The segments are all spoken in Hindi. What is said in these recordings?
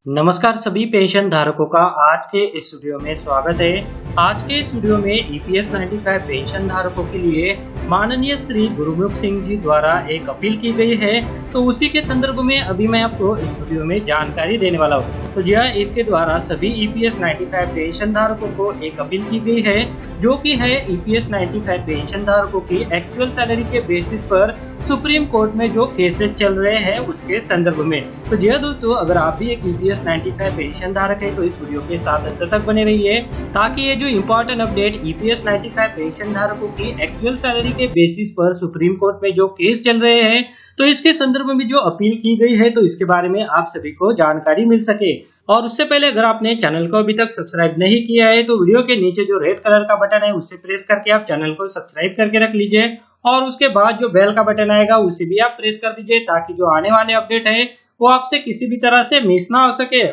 नमस्कार सभी पेंशन धारकों का आज के इस वीडियो में स्वागत है। आज के इस वीडियो में ईपीएस 95 पेंशन धारकों के लिए माननीय श्री गुरुमुख सिंह जी द्वारा एक अपील की गई है, तो उसी के संदर्भ में अभी मैं आपको इस वीडियो में जानकारी देने वाला हूँ। तो यह इनके द्वारा सभी ईपीएस 95 पेंशन धारकों को एक अपील की गई है, जो कि है ईपीएस 95 पेंशन धारकों की एक्चुअल सैलरी के बेसिस पर सुप्रीम कोर्ट में जो केसेस चल रहे हैं उसके संदर्भ में। तो जी हाँ दोस्तों, अगर आप भी एक ईपीएस 95 पेंशन धारक है तो इस वीडियो के साथ अंत तक बने रहिए, ताकि ये जो इम्पोर्टेंट अपडेट ईपीएस 95 पेंशन धारकों की एक्चुअल सैलरी के बेसिस पर सुप्रीम कोर्ट में जो केस चल रहे हैं तो इसके संदर्भ में जो अपील की गई है तो इसके बारे में आप सभी को जानकारी मिल सके। और उससे पहले अगर आपने चैनल को अभी तक सब्सक्राइब नहीं किया है तो वीडियो के नीचे जो रेड कलर का बटन है उसे प्रेस करके आप चैनल को सब्सक्राइब करके रख लीजिए, और उसके बाद जो बेल का बटन आएगा उसे भी आप प्रेस कर दीजिए, ताकि जो आने वाले अपडेट है वो आपसे किसी भी तरह से मिस ना हो सके।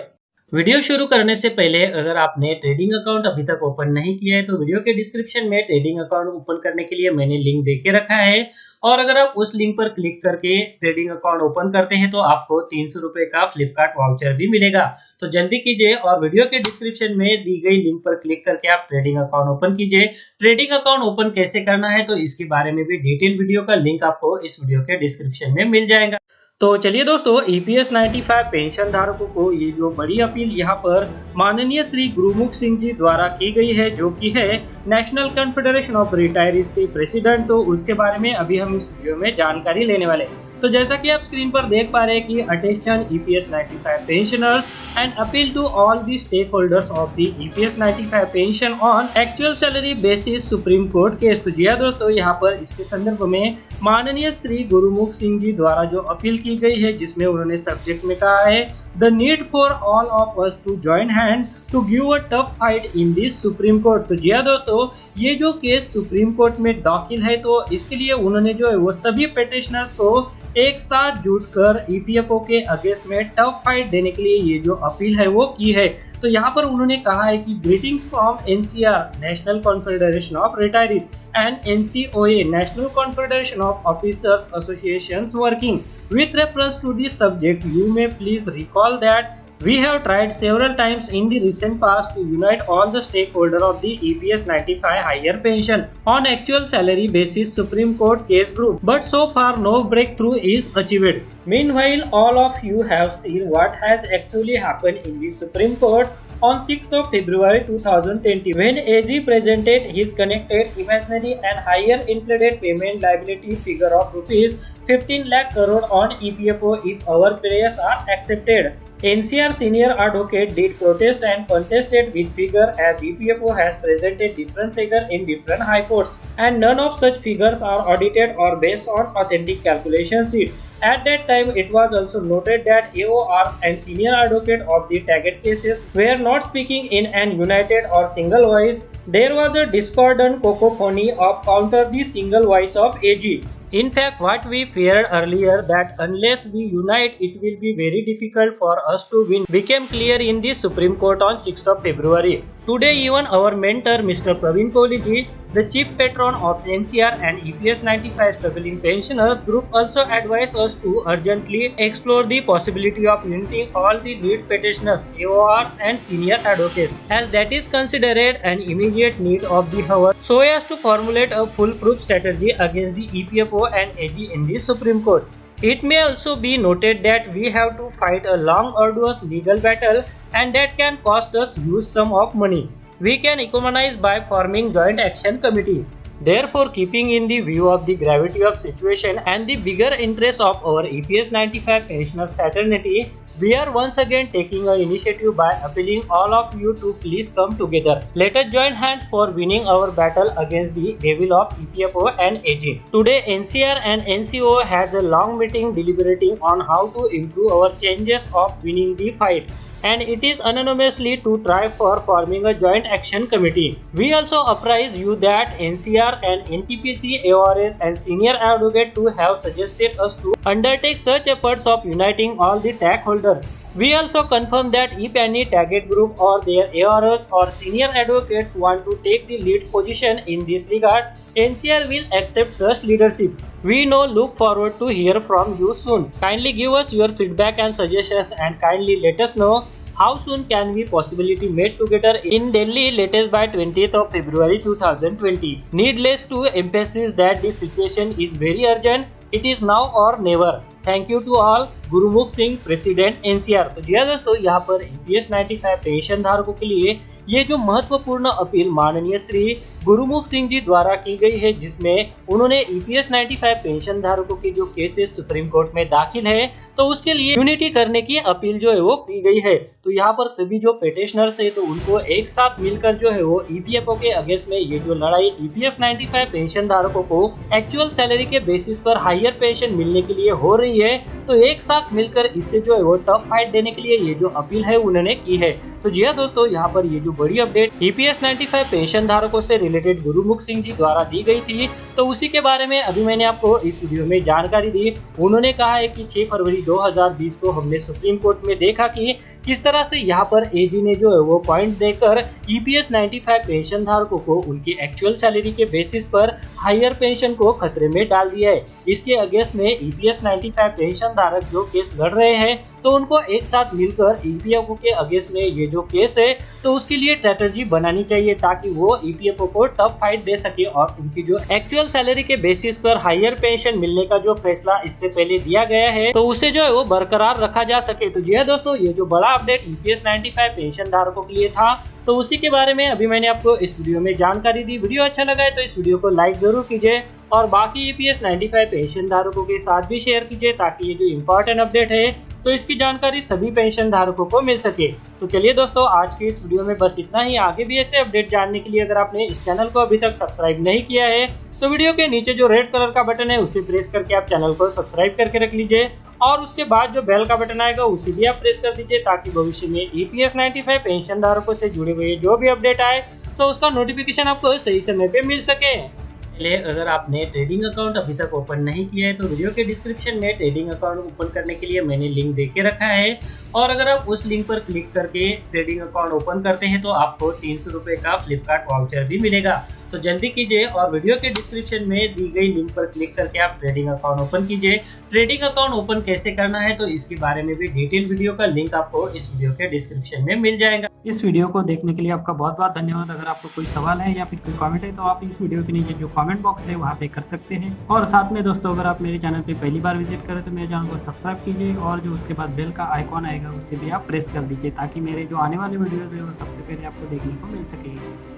वीडियो शुरू करने से पहले अगर आपने ट्रेडिंग अकाउंट अभी तक ओपन नहीं किया है तो वीडियो के डिस्क्रिप्शन में ट्रेडिंग अकाउंट ओपन करने के लिए मैंने लिंक दे के रखा है, और अगर आप उस लिंक पर क्लिक करके ट्रेडिंग अकाउंट ओपन करते हैं तो आपको 300 रुपए का फ्लिपकार्ट वाउचर भी मिलेगा। तो जल्दी कीजिए और वीडियो के डिस्क्रिप्शन में दी गई लिंक पर क्लिक करके आप ट्रेडिंग अकाउंट ओपन कीजिए। ट्रेडिंग अकाउंट ओपन कैसे करना है तो इसके बारे में भी डिटेल वीडियो का लिंक आपको इस वीडियो के डिस्क्रिप्शन में मिल जाएगा। तो चलिए दोस्तों, ईपीएस 95 पेंशन धारकों को ये जो बड़ी अपील यहाँ पर माननीय श्री गुरुमुख सिंह जी द्वारा की गई है, जो कि है नेशनल कॉन्फेडरेशन ऑफ रिटायरीज के प्रेसिडेंट, तो उसके बारे में अभी हम इस वीडियो में जानकारी लेने वाले। तो जैसा कि आप स्क्रीन पर देख पा रहे हैं कि attention EPS 95 pensioners and appeal to all the stakeholders of the EPS 95 pension on actual salary basis Supreme Court case. तो जी हाँ दोस्तों, यहाँ पर इसके संदर्भ में माननीय श्री गुरुमुख सिंह जी द्वारा जो अपील की गई है, जिसमें उन्होंने सब्जेक्ट में कहा है the need for all of us to join hand to give a tough fight in this Supreme Court. तो जी हाँ दोस्तों, ये जो केस सुप्रीम कोर्ट में दाखिल है तो इसके लिए उन्होंने जो है वो सभी पेटिशनर्स को एक साथ जुटकर ईपीएफओ के अगेंस्ट में टफ फाइट देने के लिए ये जो अपील है वो की है। तो यहाँ पर उन्होंने कहा है कि greetings from NCR national confederation of retirees and NCOA national confederation of officers associations working with reference to this subject. You may please recall that we have tried several times in the recent past to unite all the stakeholders of the EPS 95 higher pension on actual salary basis Supreme Court case group, but so far no breakthrough is achieved. Meanwhile, all of you have seen what has actually happened in the Supreme Court on 6th of February 2020 when AG presented his connected imaginary and higher inflated payment liability figure of rupees 15 lakh crore on EPFO if our prayers are accepted. NCR senior advocate did protest and contested with figure as EPFO has presented different figure in different high courts and none of such figures are audited or based on authentic calculation sheet. At that time, it was also noted that AORs and senior advocate of the target cases were not speaking in an united or single voice. There was a discordant cacophony of counter the single voice of AG. In fact, what we feared earlier that unless we unite, it will be very difficult for us to win became clear in the Supreme Court on 6th of February. Today, even our mentor, Mr. Praveen Kohli ji, the chief patron of NCR and EPS 95 struggling pensioners group, also advised us to urgently explore the possibility of uniting all the lead petitioners, AORs and senior advocates, as that is considered an immediate need of the hour, so as to formulate a foolproof strategy against the EPFO and AG in the Supreme Court. It may also be noted that we have to fight a long arduous legal battle, and that can cost us huge sum of money. We can economize by forming joint action committee. Therefore, keeping in the view of the gravity of situation and the bigger interest of our EPS 95 pensioners fraternity, we are once again taking an initiative by appealing all of you to please come together. Let us join hands for winning our battle against the devil of EPFO and AG. Today, NCR and NCO has a long meeting deliberating on how to improve our chances of winning the fight, and it is unanimously to try for forming a joint action committee. We also apprise you that NCR and NTPC AORs and senior advocate to have suggested us to undertake such efforts of uniting all the stakeholders. We also confirm that if any target group or their AROs or senior advocates want to take the lead position in this regard, NCR will accept such leadership. We now look forward to hear from you soon. Kindly give us your feedback and suggestions, and kindly let us know How soon can we possibility meet together in Delhi latest by 20th of February 2020? Needless to emphasize that this situation is very urgent. It is now or never. Thank you to all Gurmukh Singh president NCR. तो जी हाँ दोस्तों, यहाँ पर ईपीएस 95 पेंशन धारकों के लिए ये जो महत्वपूर्ण अपील माननीय श्री गुरुमुख सिंह जी द्वारा की गई है, जिसमें उन्होंने ईपीएस 95 पेंशन धारकों के जो केसेस सुप्रीम कोर्ट में दाखिल है तो उसके लिए यूनिटी करने की अपील जो है वो की गई है। तो यहाँ पर सभी जो पेटिशनर्स है तो उनको एक साथ मिलकर जो है वो ईपीएफओ के अगेंस्ट में ये जो लड़ाई ईपीएस 95 पेंशन धारकों को एक्चुअल सैलरी के बेसिस पर हायर पेंशन मिलने के लिए हो रही है, तो एक साथ मिलकर इससे जो है वो टफ फाइट देने के लिए ये जो अपील है उन्होंने की है। तो जी हाँ दोस्तों, यहाँ पर ये जो बड़ी अपडेट ईपीएस 95 पेंशन धारकों से रिलेटेड गुरुमुख सिंह जी द्वारा दी गई थी, तो उसी के बारे में अभी मैंने आपको इस वीडियो में जानकारी दी। उन्होंने कहा है कि 6 फरवरी 2020 को हमने सुप्रीम कोर्ट में देखा कि किस तरह से यहाँ पर एजी ने जो है वो पॉइंट देकर ईपीएस 95 पेंशन धारकों को उनकी एक्चुअल सैलरी के बेसिस पर हायर पेंशन को खतरे में डाल दिया है। इसके अगेंस्ट में ईपीएस 95 पेंशन धारक जो केस लड़ रहे हैं तो उनको एक साथ मिलकर ईपीएफओ के अगेंस्ट में ये जो केस है तो उसके लिए स्ट्रेटजी बनानी चाहिए, ताकि वो ईपीएफओ को टफ फाइट दे सके और उनकी जो एक्चुअल सैलरी के बेसिस पर हायर पेंशन मिलने का जो फैसला इससे पहले दिया गया है तो उसे जो है वो बरकरार रखा जा सके। तो जी दोस्तों, ये जो बड़ा अपडेट ईपीएस 95 पेंशन धारकों के लिए था तो उसी के बारे में अभी मैंने आपको इस वीडियो में जानकारी दी। वीडियो अच्छा लगा है तो इस वीडियो को लाइक जरूर कीजिए और बाकी ईपीएस 95 पेंशन धारकों के साथ भी शेयर कीजिए, ताकि ये जो इम्पोर्टेंट अपडेट है तो इसकी जानकारी सभी पेंशन धारकों को मिल सके। तो चलिए दोस्तों, आज के इस वीडियो में बस इतना ही। आगे भी ऐसे अपडेट जानने के लिए अगर आपने इस चैनल को अभी तक सब्सक्राइब नहीं किया है तो वीडियो के नीचे जो रेड कलर का बटन है उसे प्रेस करके आप चैनल को सब्सक्राइब करके रख लीजिए और उसके बाद जो बेल का बटन आएगा उसे भी आप प्रेस कर दीजिए, ताकि भविष्य में ईपीएस 95 पेंशन धारकों से जुड़े हुए जो भी अपडेट आए तो उसका नोटिफिकेशन आपको सही समय पे मिल सके। अगर आपने ट्रेडिंग अकाउंट अभी तक ओपन नहीं किया है तो वीडियो के डिस्क्रिप्शन में ट्रेडिंग अकाउंट ओपन करने के लिए मैंने लिंक दे के रखा है, और अगर आप उस लिंक पर क्लिक करके ट्रेडिंग अकाउंट ओपन करते हैं तो आपको 300 रुपये का फ्लिपकार्ट वाउचर भी मिलेगा। तो जल्दी कीजिए और वीडियो के डिस्क्रिप्शन में दी गई लिंक पर क्लिक करके आप ट्रेडिंग अकाउंट ओपन कीजिए। ट्रेडिंग अकाउंट ओपन कैसे करना है तो इसके बारे में भी डिटेल वीडियो का लिंक आपको इस वीडियो के डिस्क्रिप्शन में मिल जाएगा। इस वीडियो को देखने के लिए आपका बहुत बहुत धन्यवाद। अगर आपको कोई सवाल है या फिर कोई कमेंट है तो आप इस वीडियो के नीचे जो कमेंट बॉक्स है वहाँ पे कर सकते हैं। और साथ में दोस्तों, अगर आप मेरे चैनल पे पहली बार विजिट करें तो मेरे चैनल को सब्सक्राइब कीजिए और जो उसके बाद बेल का आइकॉन आएगा उसे भी आप प्रेस कर दीजिए, ताकि मेरे जो आने वाले वीडियोज़ है वो सबसे पहले आपको देखने को मिल सके।